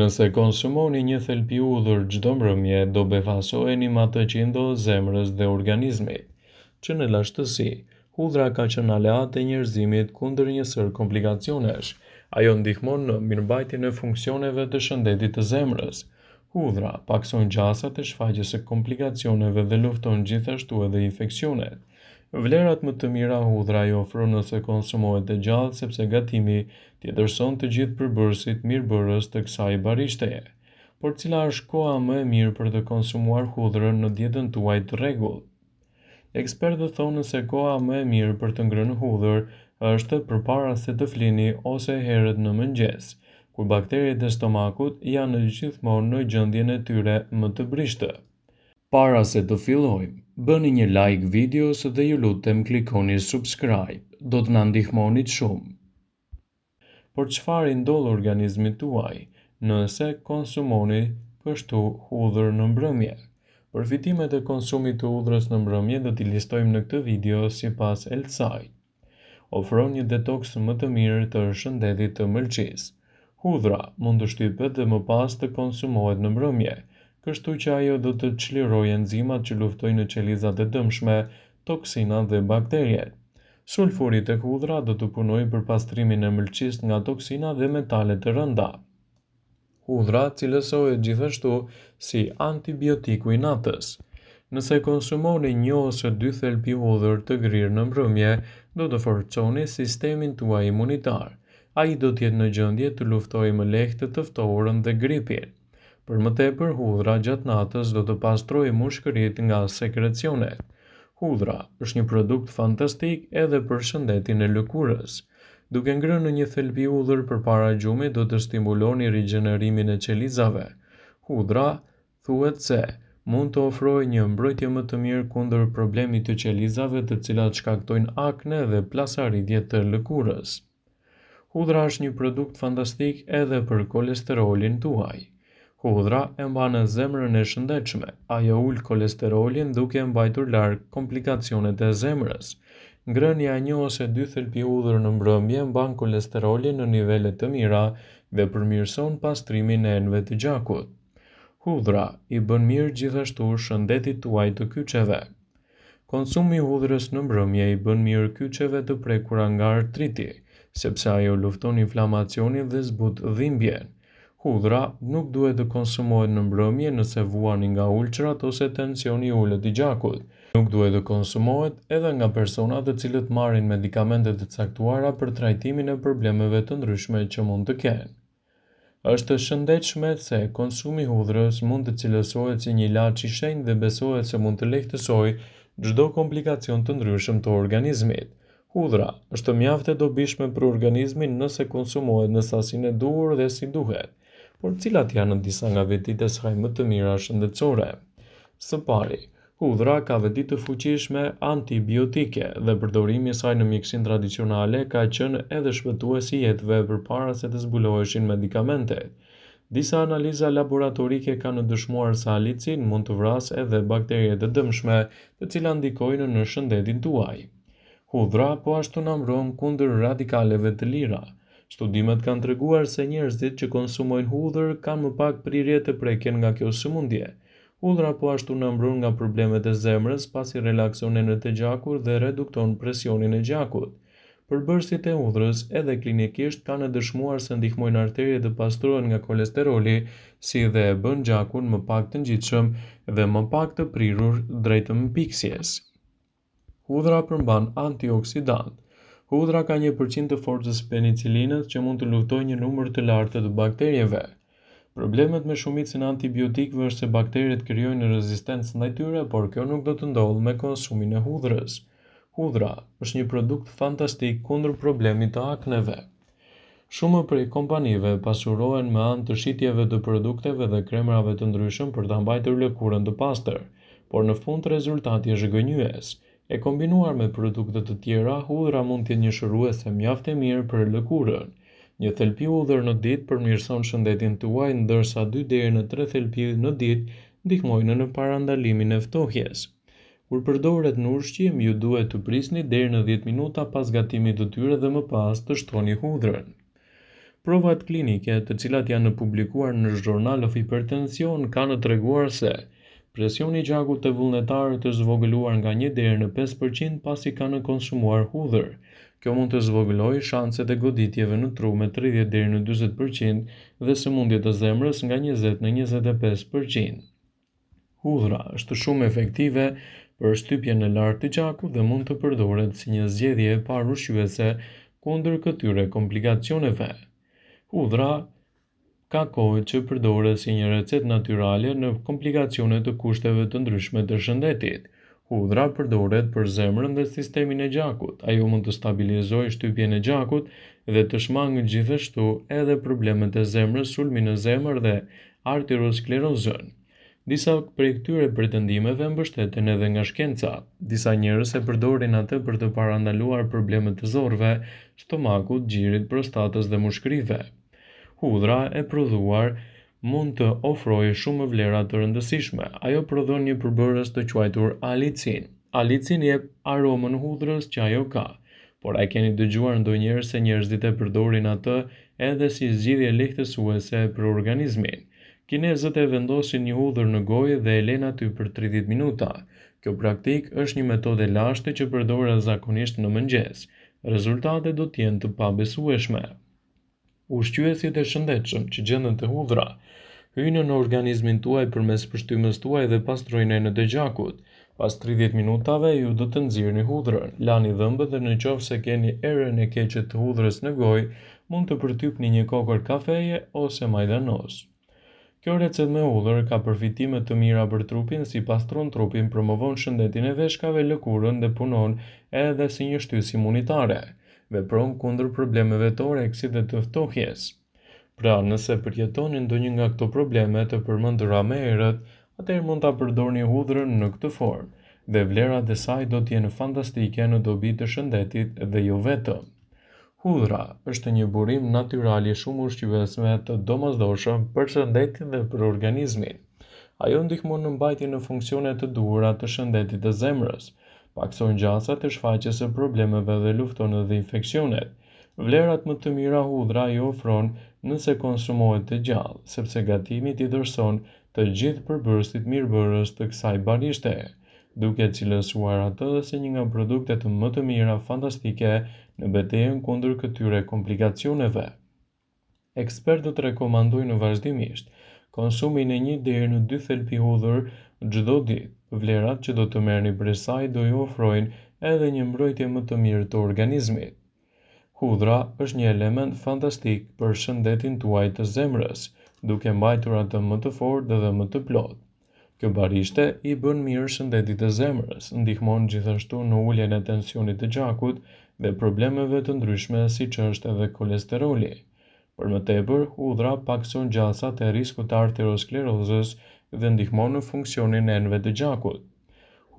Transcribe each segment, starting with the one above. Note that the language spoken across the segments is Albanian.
Nëse konsumoni një thelpi hudhër çdo mbrëmje, do befasoheni me atë që i ndodh zemrës dhe organizmit, që në lashtësi, hudhra ka qenë aleat e njerëzimit kundër një sër komplikacionesh. Ajo ndihmon në mirëmbajtjen e funksioneve të shëndetit të zemrës. Hudhra pakson gjasat e shfaqjes së komplikacioneve dhe lufton gjithashtu edhe infeksionet. Vlerat më të mira hudhra i ofron nëse konsumohet e gjallë sepse gatimi t'i ndërson të gjithë përbërësit mirëbërës të kësaj barishtaje. Por cila është koha më e mirë për të konsumuar hudhrën në dietën tuaj të rregullt? Ekspertët thonë se koha më e mirë për të ngrënë hudhër është përpara se të flini ose herët në mëngjes, kur bakteriet e stomakut janë gjithmonë në gjendjen e tyre më të brishtë. Para se të fillojmë, bëni një like videos dhe ju lutem klikoni subscribe, do të na ndihmonit shumë. Por çfarë i ndodh organizmit tuaj nëse konsumoni kështu hudhër në mbrëmje? Përfitimet e konsumit të hudhrës në mbrëmje do t'i listojmë në këtë video sipas Elsaj. Ofron një detoks më të mirë të shëndetit të mëlçisë. Hudhra mund të shtypet dhe më pas të konsumohet në mbrëmje, kështu që ajo do të çlirojë enzimat që luftojnë në qelizat e dëmshme, toksinat dhe bakteriet. Sulfuri tek hudhra do të punojë për pastrimin e mëlçisë nga toksina dhe metalet e rënda. Hudhra cilësohet gjithashtu si antibiotiku i natës. Nëse konsumoni 1 ose 2 thelpi hudhër të grirë në mbrëmje, do të forconi sistemin tuaj imunitar. Ai do të jetë në gjendje të luftojë më lehtë të ftohurën dhe gripin. Për më tepër, hudhra gjatë natës do të pastrojë mushkëritë nga sekrecionet. Hudhra është një produkt fantastik edhe për shëndetin e lëkurës. Duke ngrënë një thelpi hudhër përpara gjumit do të stimuloni rigjenerimin e qelizave. Hudhra thuhet se mund të ofrojë një mbrojtje më të mirë kundër problemit të qelizave të cilat shkaktojnë akne dhe plasaritje të lëkurës. Hudhra është një produkt fantastik edhe për kolesterolin tuaj. Hudhra e mban zemrën e shëndetshme. Ajo ul kolesterolin duke mbajtur larg komplikacionet e zemrës. Ngrënia e 1 ose 2 thelpi hudhër në mbrëmje mban kolesterolin në nivele të mira dhe përmirëson pastrimin e enëve të gjakut. Hudhra i bën mirë gjithashtu shëndetit tuaj të kyçeve. Konsumi i hudhrës në mbrëmje i bën mirë kyçeve të prekura nga artriti, sepse ajo lufton inflamacionin dhe zbut dhimbjen. Hudhra nuk duhet të konsumohet në mbrëmje nëse vuani nga ulçrat ose tensioni i ulët i gjakut. Nuk duhet të konsumohet edhe nga persona të cilët marrin medikamente të caktuara për trajtimin e problemeve të ndryshme që mund të kenë. Është e shëndetshme se konsumi i hudhrës mund të cilësohet si një ilaç i shenjtë dhe besohet se mund të lehtësojë çdo komplikacion të ndryshëm të organizmit. Hudhra është mjaft e dobishme për organizmin nëse konsumohet në sasinë e duhur dhe si duhet. Por cilat janë disa nga vetitë e saj më të mira shëndetësore? Së pari, hudhra ka veti të fuqishme antibiotike dhe përdorimi i saj në mjekësinë tradicionale ka qenë edhe shpëtues i jetëve përpara se të zbuloheshin medikamentet. Disa analiza laboratorike kanë dëshmuar se halicin mund të vrasë edhe bakteriet e dëmshme, të cilat ndikojnë në shëndetin tuaj. Hudhra po ashtu na mbron kundër radikaleve të lira. Studimet kanë treguar se njerëzit që konsumojnë hudhër kanë më pak prirje të prekjen nga kjo sëmundje. Hudhra po ashtu na mbron nga problemet e zemrës pasi relakson enët e gjakut dhe redukton presionin e gjakut. Përbërësit e hudhrës edhe klinikisht kanë dëshmuar se ndihmojnë arteriet të pastrohen nga kolesteroli, si dhe e bën gjakun më pak të ngjitshëm dhe më pak të prirur drejt mpiksjes. Hudhra përmban antioksidant. Hudhra ka 1% të forcës së penicilinës që mund të luftojë një numër të lartë të bakterieve. Problemet me shumicën e antibiotikëve është se bakteriet krijojnë rezistencë ndaj tyre, por kjo nuk do të ndodhë me konsumin e hudhrës. Hudhra është një produkt fantastik kundër problemit të akneve. Shumë prej kompanive pasurohen me anë të shitjeve të produkteve dhe kremrave të ndryshëm për ta mbajtur lëkurën të pastër, por në fund rezultati është gënjyes. E kombinuar me produkte të tjera, hudhra mund të jetë një shëruese mjaft e mirë për lëkurën. Një thelpi hudhër në ditë përmirëson shëndetin tuaj, ndërsa 2 deri në 3 thelpi në ditë ndihmojnë në parandalimin e ftohjes. Kur përdoret në ushqim, ju duhet të prisni deri në 10 minuta pas gatimit të tyre dhe më pas të shtroni hudhrën. Provat klinike, të cilat janë publikuar në Journal of Hypertension, kanë treguar se presioni i gjakut të vullnetarët është zvogëluar nga 1 deri në 5% pasi kanë konsumuar hudhër. Kjo mund të zvogëlojë shanset e goditjeve në tru me 30 deri në 40% dhe sëmundje të zemrës nga 20 në 25%. Hudhra është shumë efektive për shtypjen e lartë të gjakut dhe mund të përdoret si një zgjedhje e parë ushqyese kundër këtyre komplikacioneve. Hudhra ka kohë që përdoret si një recetë natyrale në komplikacione të kushteve të ndryshme të shëndetit. Hudhra përdoret për zemrën dhe sistemin e gjakut. Ajo mund të stabilizojë shtypjen e gjakut dhe të shmangë gjithashtu edhe problemet e zemrës, sulmin në zemër dhe arteriosklerozën. Disa prej këtyre pretendimeve mbështeten edhe nga shkenca. Disa njerëz e përdorin atë për të parandaluar problemet të zorrve, stomakut, gjirit, prostatës dhe mushkërive. Hudhra e prodhuar mund të ofrojë shumë vlera të rëndësishme. Ajo prodhon një përbërës të quajtur alicin. Alicin jep aromën hudhrës që ajo ka. Por a keni dëgjuar ndonjëherë se njerëzit e përdorin atë edhe si zgjidhje lehtësuese për organizmin? Kinezët e vendosin një hudhër në gojë dhe e lënë aty për 30 minuta. Kjo praktikë është një metodë e lashtë që përdoret zakonisht në mëngjes. Rezultatet do të jenë të pabesueshme. Ushqyesit e shëndetshëm që gjenden te hudhra hyjnë në organizmin tuaj përmes përshtypjes tuaj dhe pastrojnë enet e gjakut. Pas 30 minutave ju do të nxirrni hudhrën, lani dhëmbët dhe nëse keni erën e keqe të hudhrës në gojë, mund të përtypni një kokër kafeje ose majdanoz. Kjo recetë me hudhër ka përfitime të mira për trupin, si pastron trupin, promovon shëndetin e veshkave, lëkurën dhe punon edhe si një shtysë imunitare. Vepron kundër problemeve të oreksit dhe të ftohjes. Pra, nëse përjetoni ndonjë nga këto probleme të përmendura më herët, atëherë mund ta përdorni hudhrën në këtë formë, dhe vlerat e saj do të jenë fantastike në dobi të shëndetit dhe jo vetëm. Hudhra është një burim natyral i shumë ushqyesve të domosdoshëm për shëndetin dhe për organizmin. Ajo ndihmon në mbajtjen në funksione të duhura të shëndetit të zemrës, pakson gjasat e shfaqjes së problemeve dhe lufton edhe infeksionet. Vlerat më të mira hudhra i ofron nëse konsumohet të gjallë, sepse gatimi t'i dorëson të gjithë përbërësit mirëbërës të kësaj barishte, duke cilësuar atë si një nga produktet më të mira fantastike në betejën kundër këtyre komplikacioneve. Ekspertët rekomandojnë vazhdimisht konsumin e 1 deri në 2 thelpi hudhër çdo ditë. Vlerat që do të merrni prej saj do ju ofrojnë edhe një mbrojtje më të mirë të organizmit. Hudhra është një element fantastik për shëndetin tuaj të zemrës, duke mbajtur atë më të fortë dhe më të plotë. Kjo barishte i bën mirë shëndetit të zemrës, ndihmon gjithashtu në uljen e tensionit të gjakut dhe problemeve të ndryshme siç është edhe kolesteroli. Për më tepër, hudhra pakson gjasat e riskut të arteriosklerozës dhe ndihmon në funksionin e enëve të gjakut.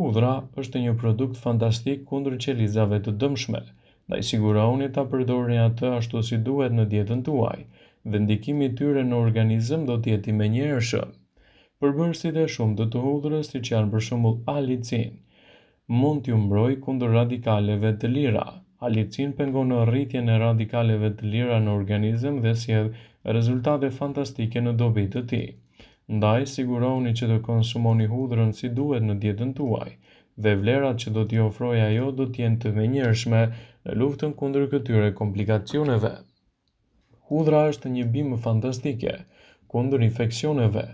Hudhra është një produkt fantastik kundër qelizave të dëmshme. Ndaj sigurohuni ta përdorni atë ashtu si duhet në dietën tuaj, dhe ndikimi i tyre në organizëm do të jetë i menjëhershëm. Përbërësit e shumtë të hudhrës, siç janë për shembull alicin, mund t'ju mbrojë kundër radikaleve të lira. Alicin pengon rritjen e radikaleve të lira në organizëm dhe sjell rezultate fantastike në dobi të tij. Ndaj sigurohuni që të konsumoni hudhrën si duhet në dietën tuaj, dhe vlerat që do t'i ofrojë ajo do të jenë të menjëhershme në luftën kundër këtyre komplikacioneve. Hudhra është një bimë fantastike kundër infeksioneve.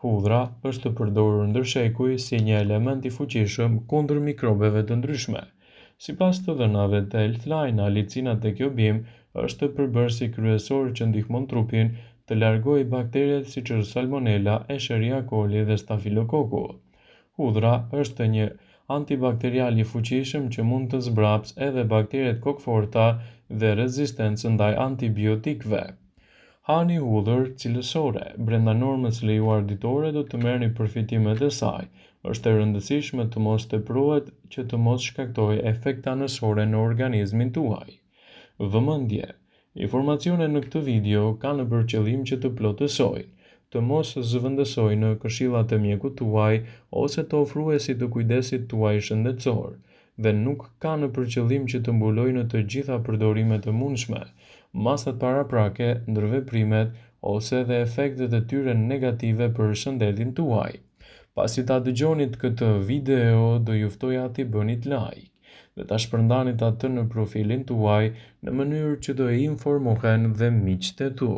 Hudhra është përdorur ndërshekuj si një element i fuqishëm kundër mikrobeve të ndryshme. Sipas të dhënave të Healthline, alicina te kjo bimë është përbërësi kryesor që ndihmon trupin të largojë bakteret siç është Salmonella, Escherichia coli dhe Staphylococcus. Hudhra është një antibakterial i fuqishëm që mund të zbrapsë edhe bakteret kokforta dhe rezistencën ndaj antibiotikëve. Hani hudhër cilësore. Brenda normës lejuar ditore do të merrni përfitimet e saj. Është e rëndësishme të mos teprohet që të mos shkaktojë efekte anësore në organizmin tuaj. Vëmendje. Informacionet në këtë video kanë për qëllim që të plotësojnë, të mos zëvendësojnë në këshillat e mjekut tuaj ose të ofruesit të kujdesit tuaj shëndetësor, dhe nuk kanë për qëllim që të mbulojnë të gjitha përdorimet e mundshme masat paraprake, ndërveprimet ose edhe efektet e tyre negative për shëndetin tuaj. Pasi ta dëgjonit këtë video, do ju ftoja t'i bënit like dhe ta shpërndanit atë në profilin tuaj në mënyrë që do informohen dhe miqtë e tu.